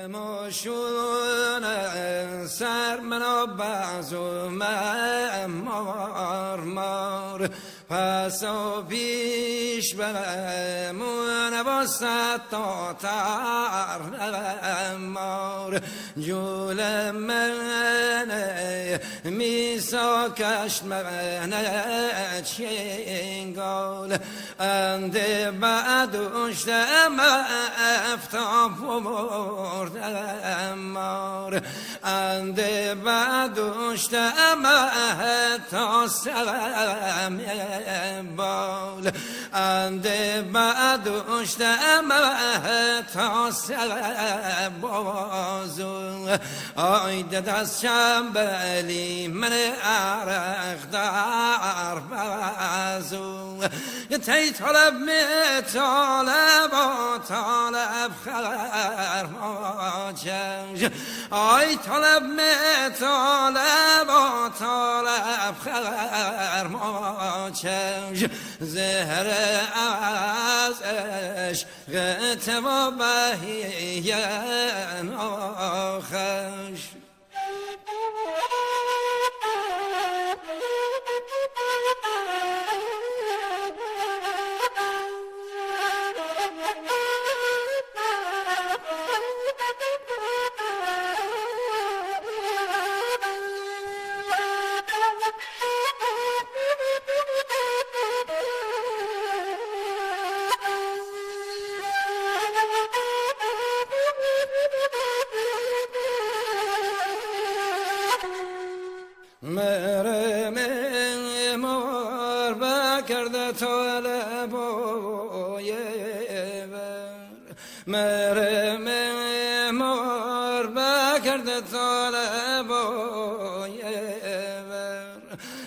مشون سر منو بازو مار مار پس و پیش بمون با ستا تر مار جول منه میسا کشت منه چینگال انده بعدوشتم افتاب مردم مار انده بعدوشتم تا سلم بال انده بعدوشتم تا سلم بازو آیده دستشم بلی من عرق در بازو تی طلب می طالب و طالب خرماچنج آی طلب می طالب و طالب خرماچنج زهر از عشق و بهیه ناخش مرم مار بکرده طالب و یبر مرم مار بکرده طالب و یبر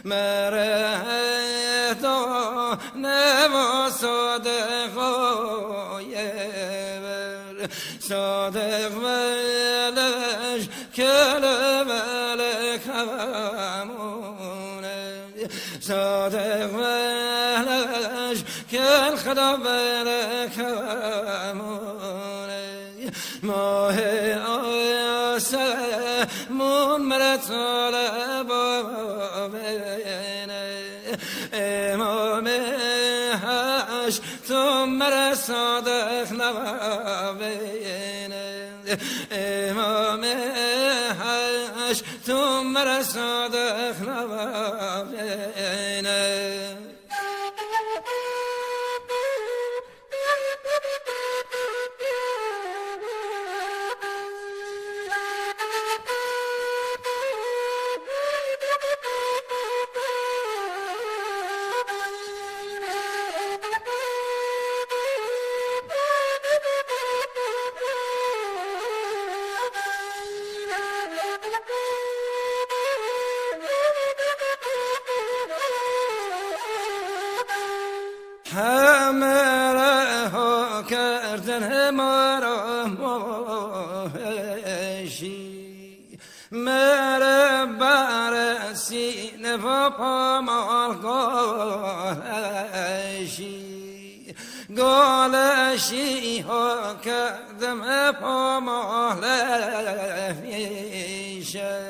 مره دا نوا صادق و یبر صادق ولش کل ملک صادق ولش کل خدا برکمونه ماه آسمون مره طالب بینه امام هش تو مره صادق نبینه امام هش تو مره صادق نبینه همه رها کردن ما را موهشی مره برسی نفا پامال گالشی گالشی ها کردم پامال میشه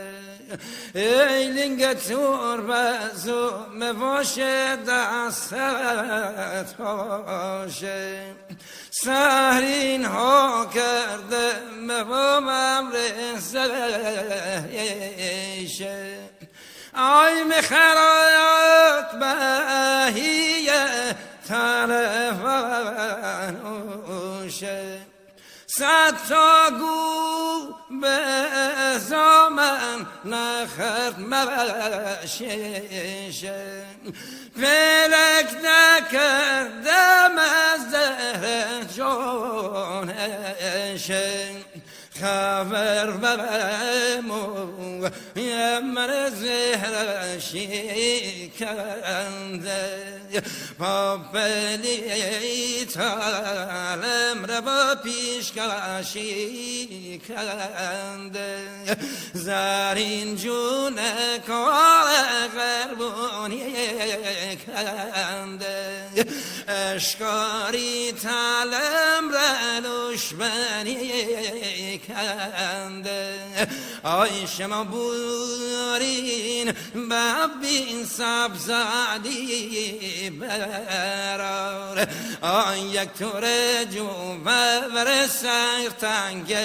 ایلینگ تور بزو مواشه دستت باشه سهرین ها کرده مبامم رسیشه آی مخرایات بهیه تلفنوشه صد تا گو به زامن نخرد مبشیشه فلک نکردم از زهر جانشه خبر ببرمو یه من زهر شکنده پاپلی تالم را با پیشکشی کنده زرین جون کار غربونی کنده اشکاری تلم رلوش بنی کنده آی شما بورین ببین سبزادی برار آی یک تور جو ببر سیر تنگ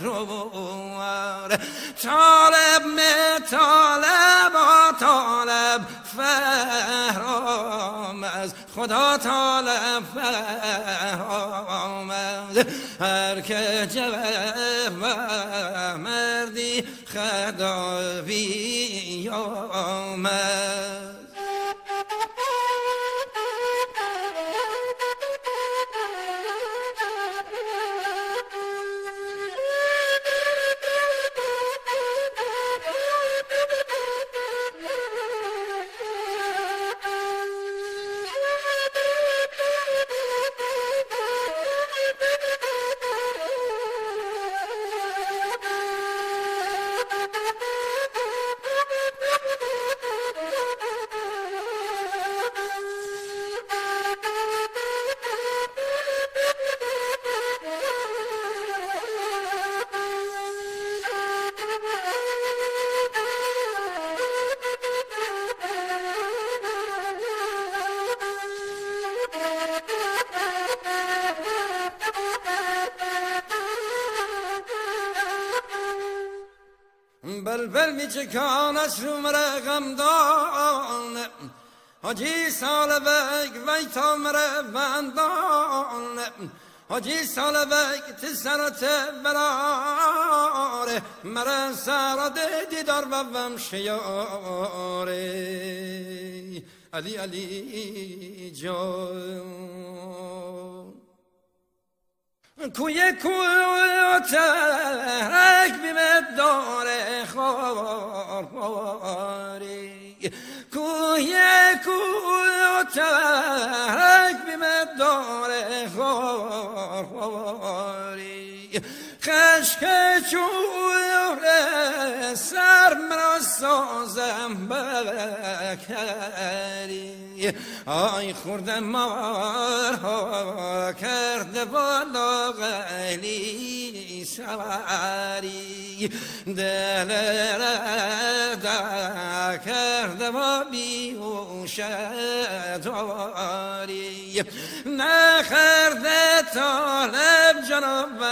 روار طالب می طالب طالب فرام از خدا طالب فرام از هر که جواب مردی خداوی آمد بلبل می چکانش رو مرقم دان حاجی سال بگ وی تا مره بندان حاجی سال بگ تی سرات براره مره سرات دیدار ببم شیاره علی علی جان کوی ترک بیمت داره خواری کوی ترک بیمت داره خواری خشک چوره سر مرا سازم بکری آی خورده مار ها کرده بالا غلی سواری دل رده کرده با بیوشه داری نخرده طالب جناب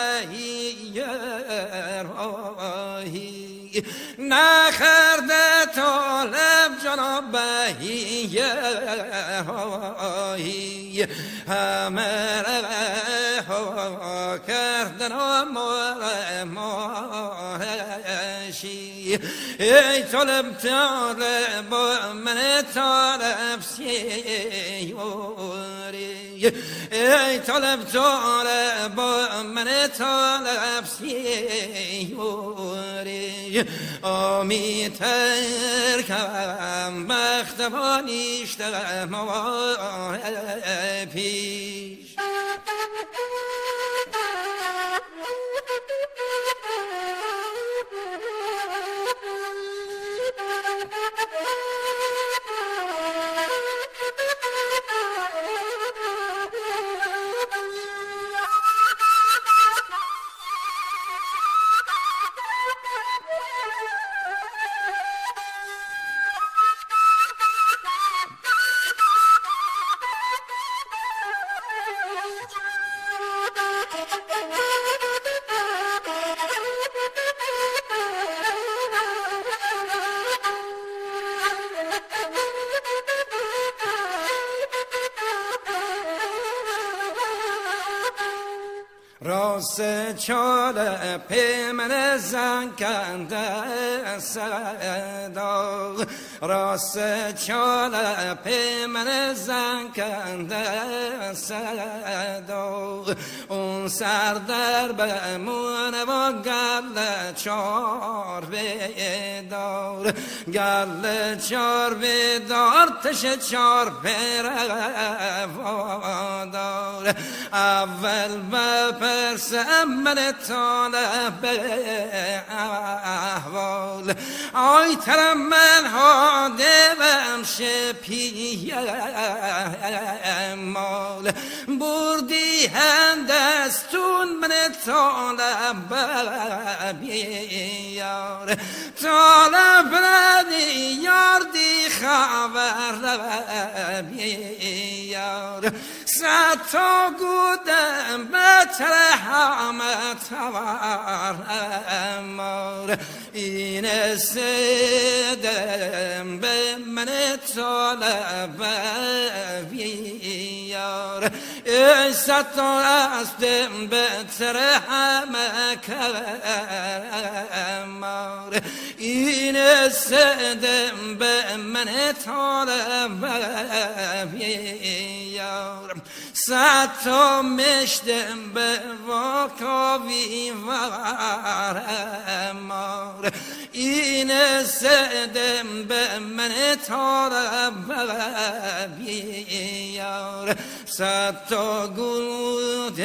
راهی نخرده طالب جناب راهی همه ها کردن ماشی ای طالب طالب من طالب سیوری ای طالب طالب من طالب سیوری آمی ترکم بختوانیشتم پیش راست چاله پیمن زن کنده صدا راست چاله پیمن زن کنده صدا اون سر در بمونه و گل چار بیدار گل چار بیدار تش چار پیره وادار اول بپرسم من طالب احوال آی ترم من ها دادم پیمال بردی هم دستون من طالب بیار طالب ردی یار دی خبر بیار صد تا گودم بتر همه تورمار این سدم به من طالب بیار صد تا استم بتر همه کرمار این سدم به من طالب بیار صد تا مشتم به واکاوی ورمار این سدم به من طالب بیار صد تا گودم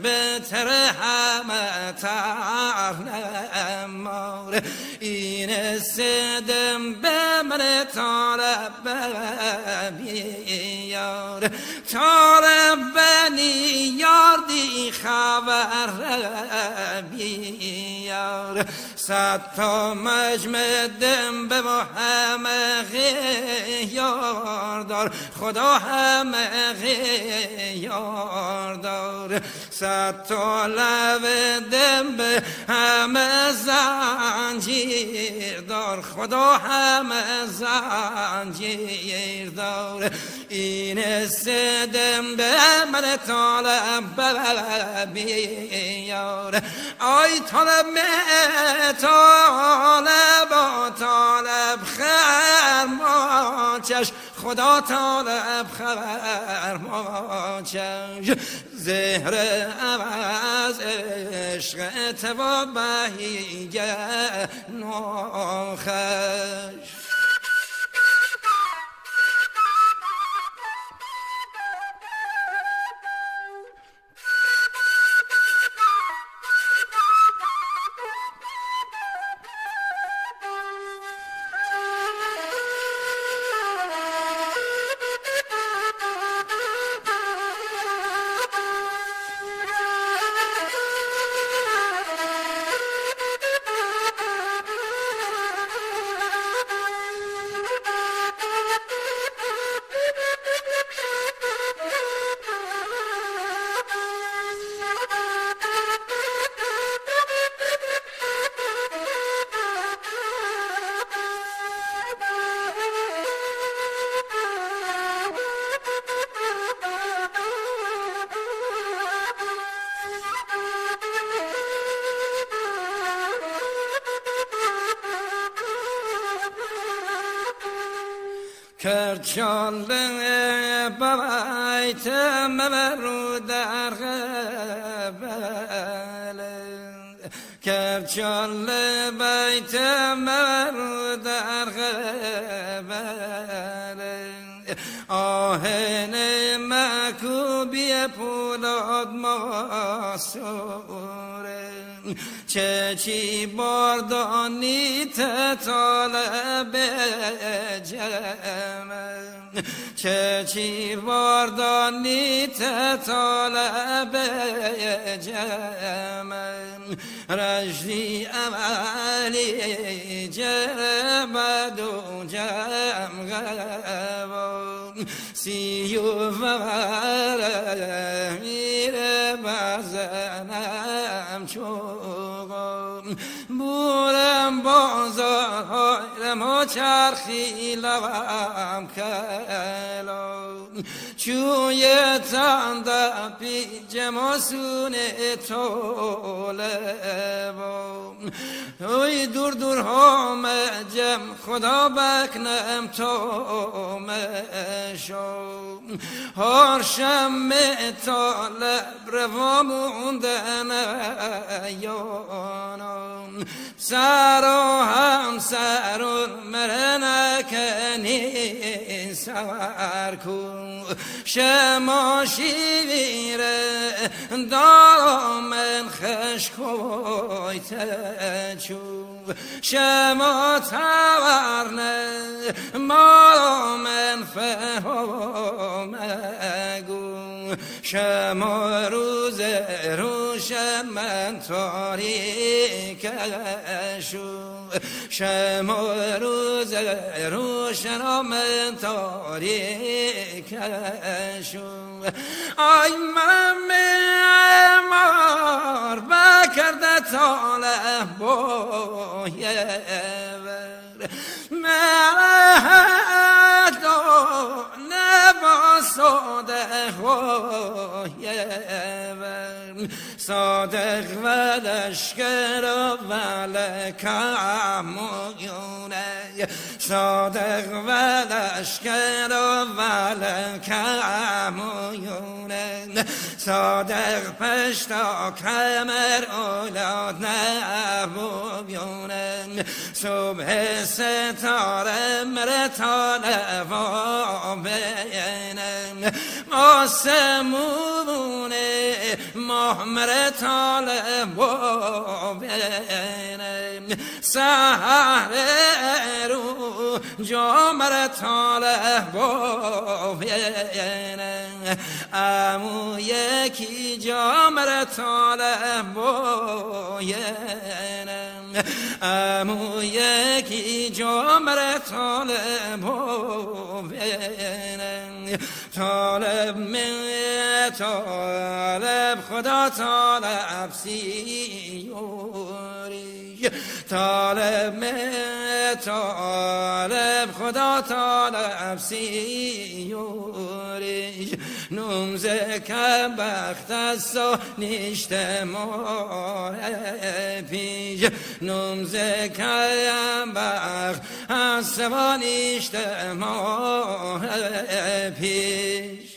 بتر همه ترمار این سدم به من طالب بیار طالب بنی یار دی خبر بیار صد تا مجمدم به همه غیار دار خدا همه غیار دار صد تا لبدم به همه زنجیر دار خدا همه زنجیر دار این سدم به من طالب بیار آی طالب طالب خرماچش خدا طالب خرماچش زهر عوض عشق توا بهیگه ناخش کرچاله بایت مبرو در غبله کرچاله بایت مبرو در غبله آهن مکوبی پولاد ماسوره چه چی باردانی طالب جمم چه چی باردانی طالب جمم رجلی اولی جبد و جم غبان سیو وره میره بزنم چوغان بورم بازارهایم و چرخی لبم کلان چوی تنده پیجم و سونه طولبان اوی دور دور همجم خدا بکنم تو مشم هر شم طالب روا موندن ایانم سر و هم سر و مرنکنی سر کن شما شیویر دامن خشکوی تچو شما تورنه ما من فهمگو شما روز روشن من تاریکشو شما روز روشن من تاریکشو آی من معمار بکرده طالب بایور مهدو نبا صادق بایور صادق و لشکر و لکمونه صادق و لشکر و لکمونه صادق پشتا کمر اولاد نبویونه صبح ستاره مرتانه و بینه آسمونه ماه مرتانه و بینه سهر رو جا مرتانه و بینه امو یکی جا مرتانه و بینه امو یکی جا مرتانه و بینه طالب من طالب خدا طالب سیوری طالب من طالب خدا طالب سیوری نومزه که بخت است و نیشت ماره پیش نومزه که بخت است و نیشت ماره پیش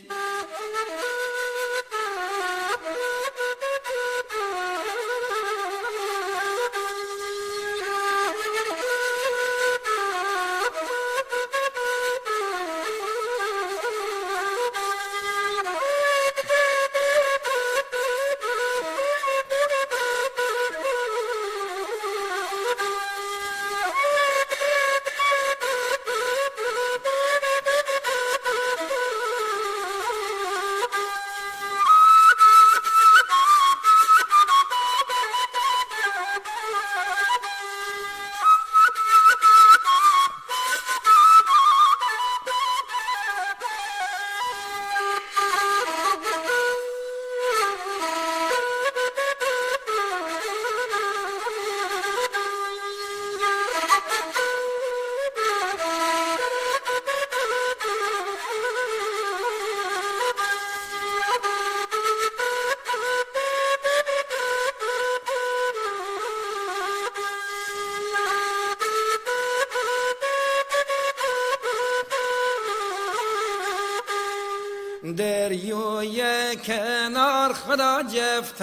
دریوی کنار خدا جفت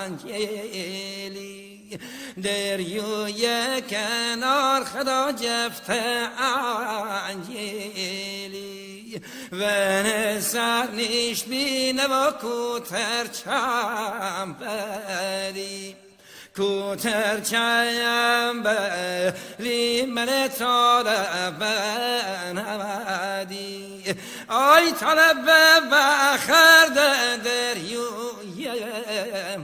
انجیلی دریوی کنار خدا جفت انجیلی و نسر نیش بینه و کوتر چنبری کوتر چنبری من طالب نمدی آی طالب بخرد دریوی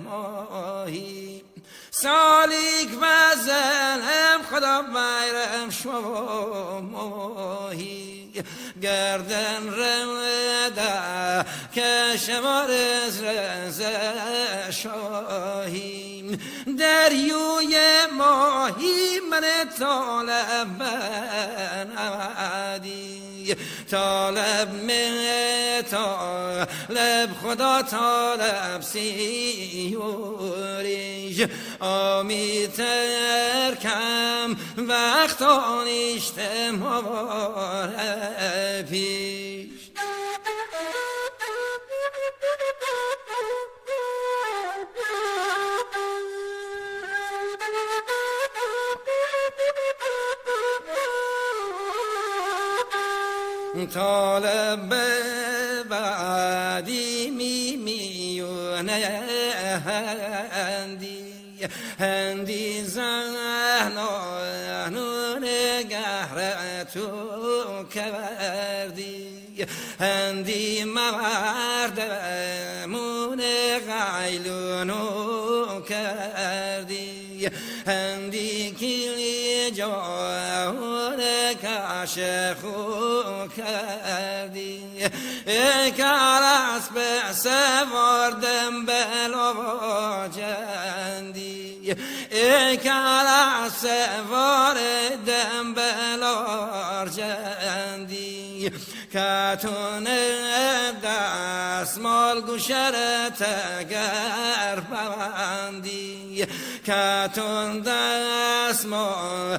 ماهی سالیک بزنم خدا بیرم شماهی گردن رمده که شمار رز شاهی دریوی ماهی من طالب نمدی طالب من طالب خدا طالب سیوریش آمی ترکم وقت آنیشت مباره پیش طالب بعدی می هندی زنانون گهر تو کردی هندی مردمون غیلونو کردی هندی کلی جان کاشخو کردی کارس به سواردم بلو جندی کارس سواردم بلو جندی کاتون دستمال گوشرت گر بندی کاتون دستمال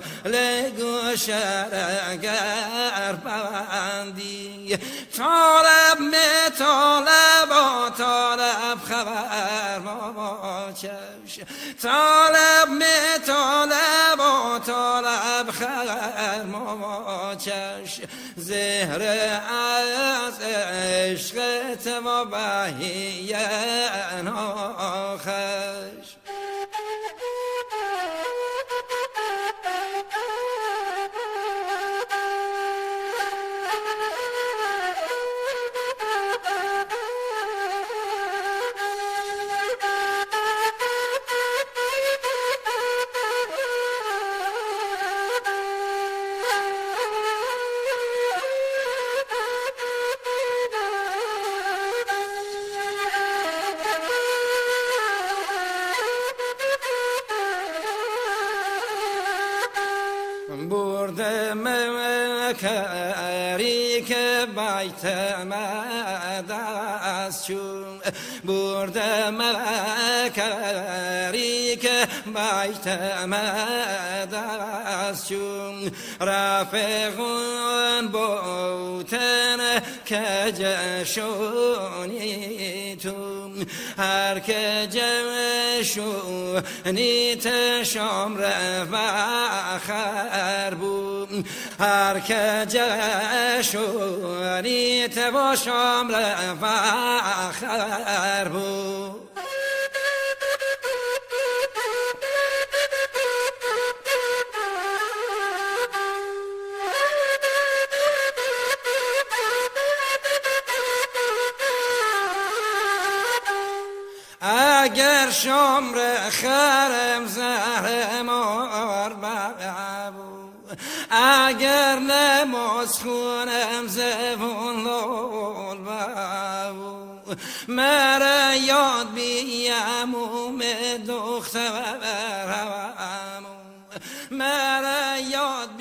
گوشرت گر بندی طالب می طالب و طالب خبر ما چش طالب می طالب و طالب خبر ما چش زهر از عشقت و بهیه ناخش بردم کاری که بیت مدست چون بردم کاری که بیت مدست چون رفقون بوتن که جشونی تو هر که جشونی تشام رفخر بود هر که جشونی تباشام رفخر بود اگر شمر خرم زهر مار بابو اگر نماز خونم زبون لول بابو مرا یاد بیاموم دختر مرا یاد